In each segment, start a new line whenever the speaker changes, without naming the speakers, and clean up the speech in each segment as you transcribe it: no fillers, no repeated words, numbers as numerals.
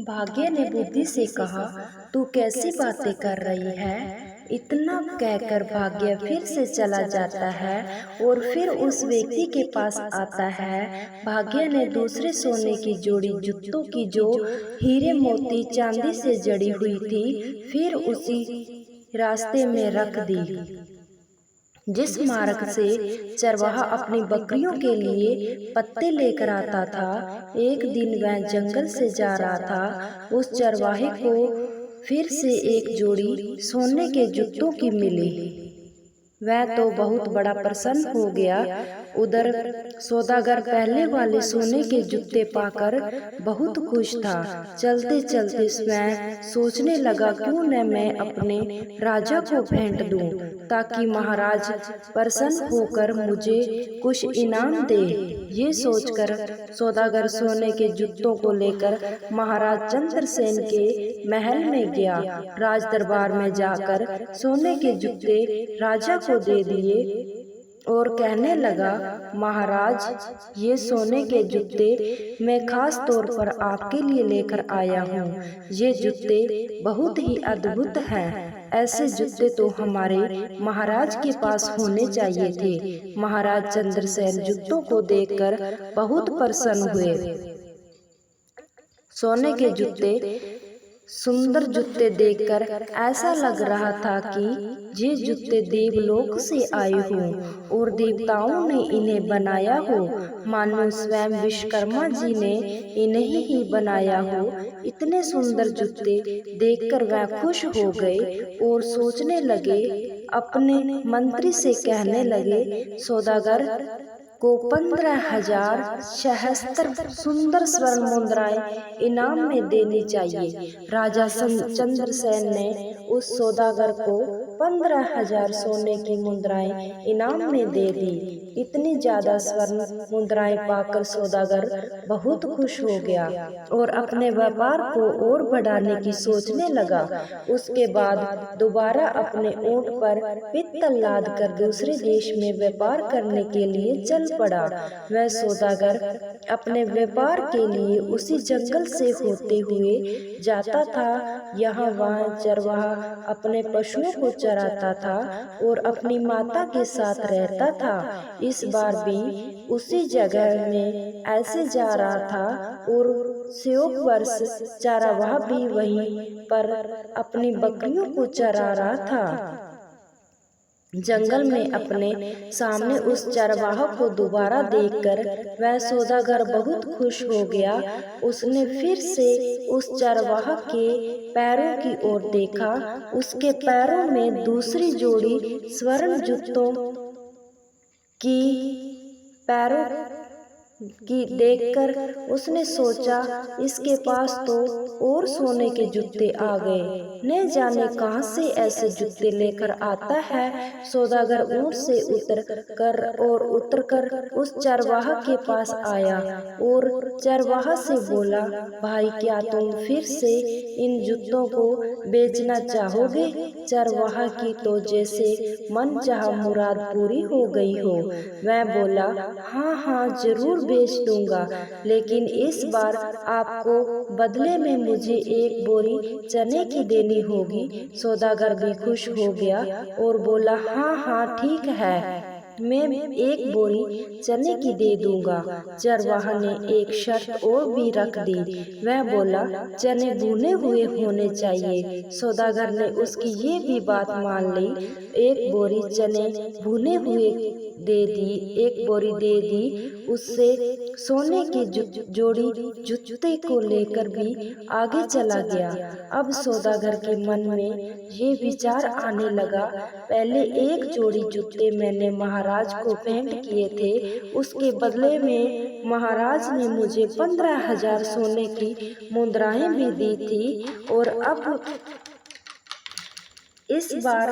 भाग्य ने बुद्धि से कहा, तू कैसी बातें कर रही है। इतना कहकर भाग्य फिर से चला जाता है और फिर उस व्यक्ति के पास आता है। भाग्य ने दूसरे सोने की जोड़ी जूतों की जो हीरे मोती चांदी से जड़ी हुई थी फिर उसी रास्ते में रख दी जिस मार्ग से चरवाहा अपनी बकरियों के लिए पत्ते लेकर आता था। एक दिन वह जंगल से जा रहा था। उस चरवाहे को फिर से एक जोड़ी सोने के जूतों की मिली। वह तो बहुत बड़ा प्रसन्न हो गया। उधर सौदागर पहले वाले सोने के जूते पाकर बहुत खुश था। चलते चलते वह सोचने लगा, क्यों न मैं अपने राजा को भेंट दूं ताकि महाराज प्रसन्न होकर मुझे कुछ इनाम दे। ये सोचकर सौदागर सोने के जूतों को लेकर महाराज चंद्रसेन के महल में गया। राज दरबार में जाकर सोने के जूते राजा को दे दिए और कहने लगा, महाराज, ये सोने के जूते मैं खास तौर पर आपके लिए लेकर आया हूँ। ये जूते बहुत ही अद्भुत हैं। ऐसे जूते तो हमारे महाराज के पास होने चाहिए थे। महाराज चंद्रसेन जूतों को देखकर बहुत प्रसन्न हुए। सोने के जूते सुंदर जूते देखकर ऐसा लग रहा था कि ये जूते देवलोक से आए हों और देवताओं ने इन्हें बनाया हो, मानो स्वयं विश्वकर्मा जी ने इन्हें ही बनाया हो। इतने सुंदर जूते देखकर वह खुश हो गए और सोचने लगे, अपने मंत्री से कहने लगे, सौदागर को 15,000 सहस्त्र सुंदर स्वर्ण मुद्राएं इनाम में देनी चाहिए। राजा चंद्रसेन ने उस सौदागर को 15,000 सोने की मुद्राएं इनाम में दे दी। इतनी ज्यादा स्वर्ण मुद्राएं पाकर सौदागर बहुत खुश हो गया और अपने व्यापार को और बढ़ाने की सोचने लगा। उसके बाद दोबारा अपने ऊंट पर पित्तल लाद कर दूसरे देश में व्यापार करने के लिए चल पड़ा। वह सौदागर अपने व्यापार के लिए उसी जंगल से होते हुए जाता था। यहाँ वहाँ चरवाहा अपने पशुओं को चराता था और अपनी माता के साथ रहता था। इस बार भी उसी जगह में ऐसे जा रहा था और 100 वर्ष चरवाहा भी वहीं पर अपनी बकरियों को चरा रहा था। जंगल में अपने सामने उस चरवाहा को दोबारा देखकर वह सौदागर बहुत खुश हो गया। उसने फिर से उस चरवाहा के पैरों की ओर देखा। उसके पैरों में दूसरी जोड़ी स्वर्ण जूतों की पैरों की देखकर उसने सोचा, इसके पास तो और सोने के जूते आ गए। न जाने कहां से ऐसे जूते लेकर आता है। सौदागर ऊंट से उतर कर उस चरवाहा के पास आया और चरवाहा से बोला, भाई, क्या तुम फिर से इन जूतों को बेचना चाहोगे? चरवाहा की तो जैसे मन चाहा मुराद पूरी हो गई हो। वह बोला, हाँ हाँ, जरूर बेच दूंगा, लेकिन इस बार आपको बदले में मुझे एक बोरी चने की देनी होगी। सौदागर भी खुश हो गया और बोला, हाँ हाँ, ठीक है, मैं एक बोरी चने की दे दूंगा। चरवाहा ने एक शर्त और भी रख दी। वह बोला, चने भुने हुए होने चाहिए। सौदागर ने उसकी ये भी बात मान ली। एक बोरी चने भुने हुए एक बोरी दे दी। उससे सोने की जोड़ी जूते को लेकर भी आगे चला गया। अब सौदागर के मन में ये विचार आने लगा, पहले एक जोड़ी जूते मैंने महाराज को भेंट किए थे, उसके बदले में महाराज ने मुझे 15,000 सोने की मुद्राएं भी दी थी और अब इस बार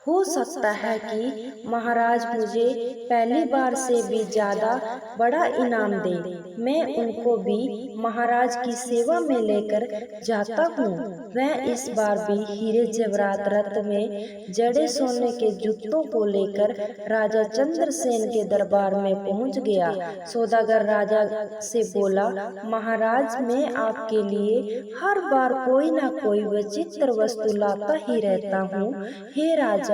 हो सकता है कि महाराज मुझे पहली बार से भी ज्यादा बड़ा इनाम दे। मैं उनको भी महाराज की सेवा में लेकर जाता हूँ। वह इस बार भी हीरे जवाहरात रत्न में जड़े सोने के जूतों को लेकर राजा चंद्रसेन के दरबार में पहुँच गया। सौदागर राजा से बोला, महाराज मैं आपके लिए हर बार कोई न कोई विचित्र वस्तु लाता ही रहता हूँ। हे राजा,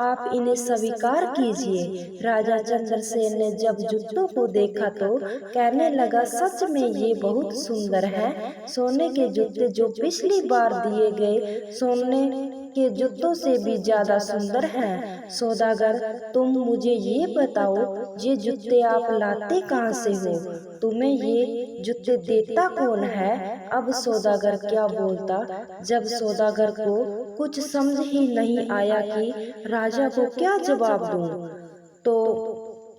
आप इन्हें स्वीकार कीजिए। राजा चंद्रसेन ने जब जूतों को देखा तो कहने लगा, सच में ये बहुत सुंदर हैं। सोने के जूते जो पिछली बार दिए गए सोने के जूतों से भी ज्यादा सुंदर हैं। सौदागर, तुम मुझे ये बताओ, ये जूते आप लाते कहाँ से हो? तुम्हें ये जूते देता कौन है? अब सौदागर क्या बोलता। जब सौदागर को कुछ समझ ही नहीं आया कि राजा को क्या जवाब दूं, तो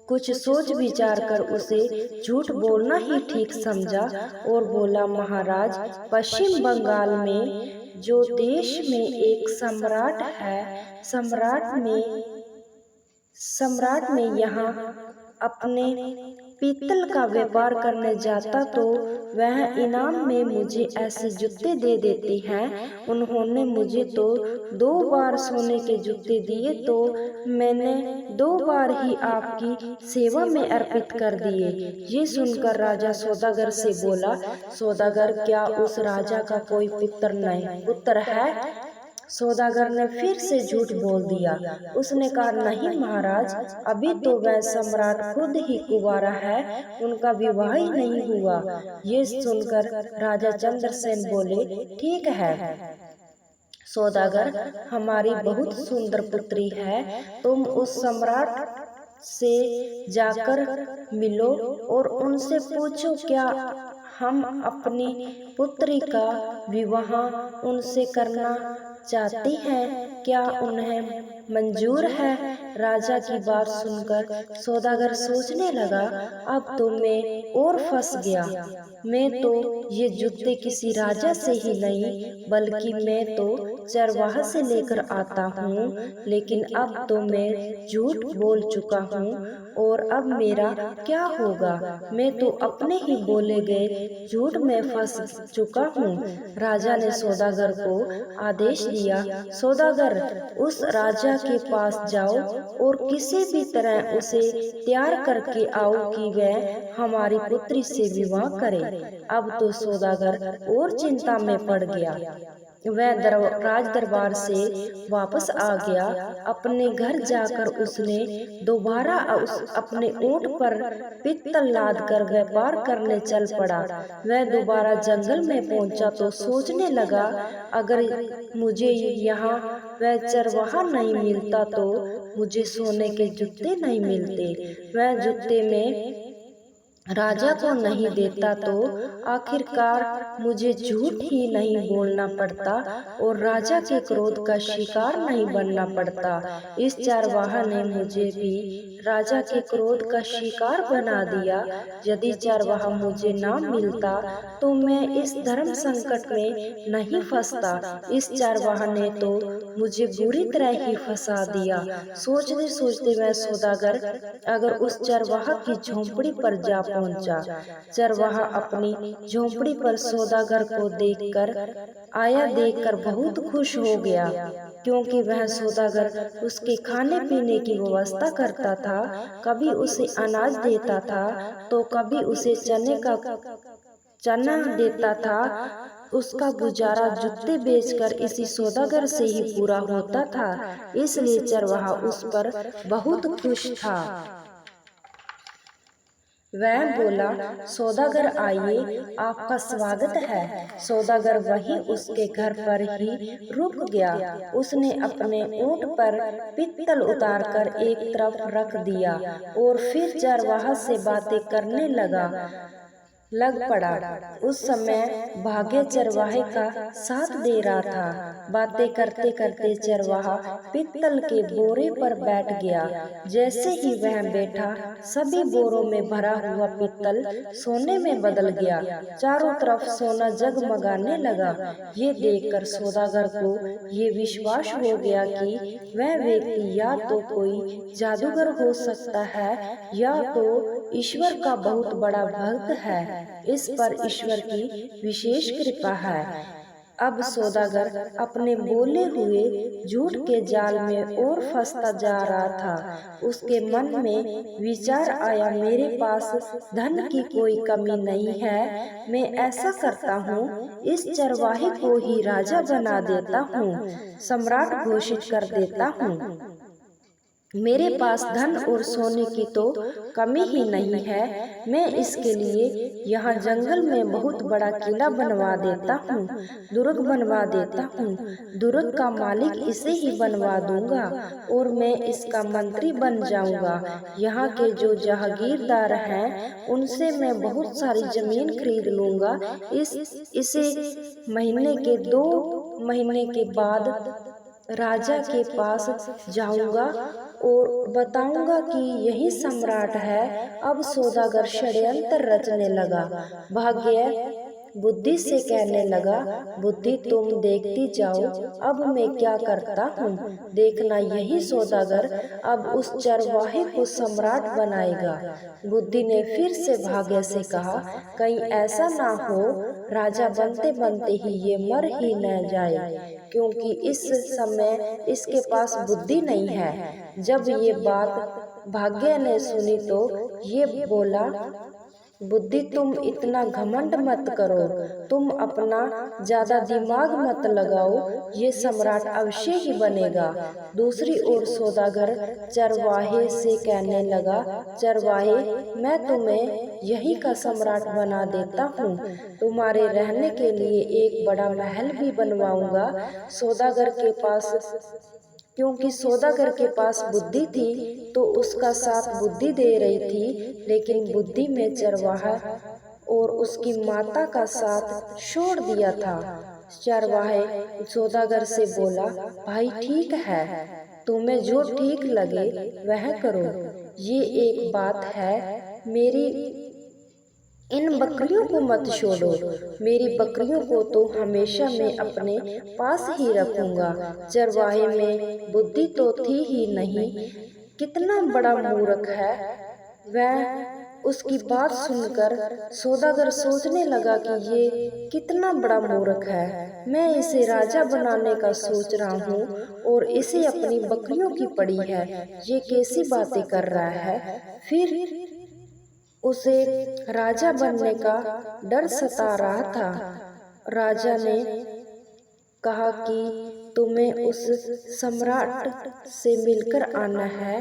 कुछ सोच विचार कर उसे झूठ बोलना ही ठीक समझा और बोला, महाराज पश्चिम बंगाल में जो देश में एक सम्राट है, सम्राट में यहाँ अपने पीतल का व्यापार करने जाता तो वह इनाम में मुझे ऐसे जूते दे देते हैं। उन्होंने मुझे तो 2 बार सोने के जूते दिए तो मैंने 2 बार ही आपकी सेवा में अर्पित कर दिए। ये सुनकर राजा सौदागर से बोला, सौदागर, क्या उस राजा का कोई पुत्र है? सौदागर ने फिर से झूठ बोल दिया। उसने कहा, नहीं महाराज, अभी तो वह सम्राट खुद ही कुंवारा है, उनका विवाह ही नहीं हुआ। ये सुनकर राजा चंद्रसेन बोले, ठीक है सौदागर, हमारी बहुत सुंदर पुत्री है, तुम उस सम्राट से जाकर मिलो और उनसे पूछो क्या हम अपनी पुत्री का विवाह उनसे करना चाहते हैं, क्या उन्हें मंजूर है? राजा की बात सुनकर सौदागर सोचने लगा, अब तो मैं और फंस गया। मैं तो ये जूते किसी राजा से ही नहीं बल्कि मैं तो चरवाहा से लेकर आता हूँ, लेकिन अब तो मैं झूठ बोल चुका हूँ और अब मेरा क्या होगा? मैं तो अपने ही बोले गए झूठ में फंस चुका हूँ। राजा ने सौदागर को आदेश दिया, सौदागर उस राजा के पास जाओ और किसी भी तरह उसे तैयार करके आओ कि वह हमारी पुत्री से विवाह करे। अब तो सौदागर और चिंता में पड़ गया। वह राज दरबार से वापस आ गया। अपने घर जाकर उसने दोबारा अपने ऊंट पर पित्तल लाद कर व्यापार करने चल पड़ा। वह दोबारा जंगल में पहुंचा तो सोचने लगा, अगर मुझे यहाँ वह चरवाहा नहीं मिलता तो मुझे सोने के जूते नहीं मिलते। वह जूते में राजा को नहीं देता तो आखिरकार मुझे झूठ ही नहीं बोलना पड़ता और राजा के क्रोध का शिकार नहीं बनना पड़ता। इस चरवाहा ने मुझे भी राजा के क्रोध का शिकार बना दिया। यदि चरवाहा मुझे ना मिलता तो मैं इस धर्म संकट में नहीं फंसता। इस चरवाहा ने तो मुझे बुरी तरह ही फंसा दिया। सोचते सोचते वह सौदागर अगर उस चरवाहा की झोंपड़ी पर जा पहुंचा। चरवाहा अपनी झोंपड़ी पर सौदागर को देखकर बहुत खुश हो गया, क्योंकि वह सौदागर उसके खाने पीने की व्यवस्था करता था। कभी उसे अनाज देता था तो कभी उसे चना देता था। उसका गुजारा जूते बेचकर इसी सौदागर से ही पूरा होता था, इसलिए चरवाहा उस पर बहुत खुश था। वह बोला, सौदागर आइए, आपका स्वागत है। सौदागर वहीं उसके घर पर ही रुक गया। उसने अपने ऊंट पर पित्तल उतारकर एक तरफ रख दिया और फिर चरवाहा से बातें करने लगा। लग पड़ा। उस समय भाग्य चरवाहे का साथ दे रहा था। बातें करते करते चरवाहा पित्तल के बोरे पर बैठ गया। जैसे ही वह बैठा, सभी बोरों में भरा हुआ पित्तल सोने में बदल गया। चारों तरफ सोना जगमगाने लगा। ये देखकर सौदागर को ये विश्वास हो गया कि वह व्यक्ति या तो कोई जादूगर हो सकता है या तो ईश्वर का बहुत बड़ा भक्त है। इस पर ईश्वर की विशेष कृपा है। अब सौदागर अपने बोले हुए झूठ के जाल में और फंसता जा रहा था। उसके मन में विचार आया, मेरे पास धन की कोई कमी नहीं है। मैं ऐसा करता हूँ, इस चरवाहे को ही राजा बना देता हूँ, सम्राट घोषित कर देता हूँ। मेरे पास धन और सोने की तो कमी ही नहीं है। मैं इसके लिए यहाँ जंगल में बहुत बड़ा किला बनवा देता हूँ, दुर्ग बनवा देता हूँ। दुर्ग का मालिक इसे ही बनवा दूंगा और मैं इसका मंत्री बन जाऊंगा। यहाँ के जो जहागीरदार हैं उनसे मैं बहुत सारी जमीन खरीद लूंगा। इसे महीने के 2 महीने के बाद राजा के पास जाऊंगा और बताऊंगा कि यही सम्राट है। अब सौदागर षड्यंत्र रचने लगा। भाग्य बुद्धि से कहने लगा, बुद्धि तुम देखती जाओ, अब मैं क्या करता हूँ, देखना। यही सौदागर अब उस चरवाहे को सम्राट बनाएगा। बुद्धि ने फिर से भाग्य से कहा, कहीं ऐसा ना हो राजा बनते बनते ही ये मर ही न जाए, क्योंकि इस समय इसके पास बुद्धि नहीं है। जब ये बात भाग्य ने सुनी तो ये बोला, बुद्धि तुम इतना घमंड मत करो, तुम अपना ज्यादा दिमाग मत लगाओ, ये सम्राट अवश्य ही बनेगा। दूसरी ओर सौदागर चरवाहे से कहने लगा, चरवाहे मैं तुम्हें यही का सम्राट बना देता हूँ, तुम्हारे रहने के लिए एक बड़ा महल भी बनवाऊंगा। सौदागर के पास क्योंकि सौदागर के पास बुद्धि थी तो उसका साथ बुद्धि दे रही थी, लेकिन बुद्धि में चरवाहा और उसकी माता का साथ छोड़ दिया था। चरवाहे सौदागर से बोला, भाई ठीक है, तुम्हें जो ठीक लगे वह करो। ये एक बात है, मेरी इन बकरियों को मत छोड़ो। मेरी बकरियों को तो हमेशा मैं अपने पास ही रखूंगा। चरवाहे में बुद्धि तो थी ही नहीं, कितना बड़ा मूर्ख है वह। उसकी बात सुनकर सौदागर सोचने लगा कि ये कितना बड़ा मूर्ख है। मैं इसे राजा बनाने का सोच रहा हूँ और इसे अपनी बकरियों की पड़ी है, ये कैसी बातें कर रहा है। फिर उसे राजा बनने का डर सता रहा था। राजा ने कहा कि तुम्हें उस सम्राट से मिलकर आना है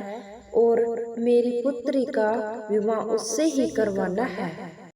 और मेरी पुत्री का विवाह उससे ही करवाना है।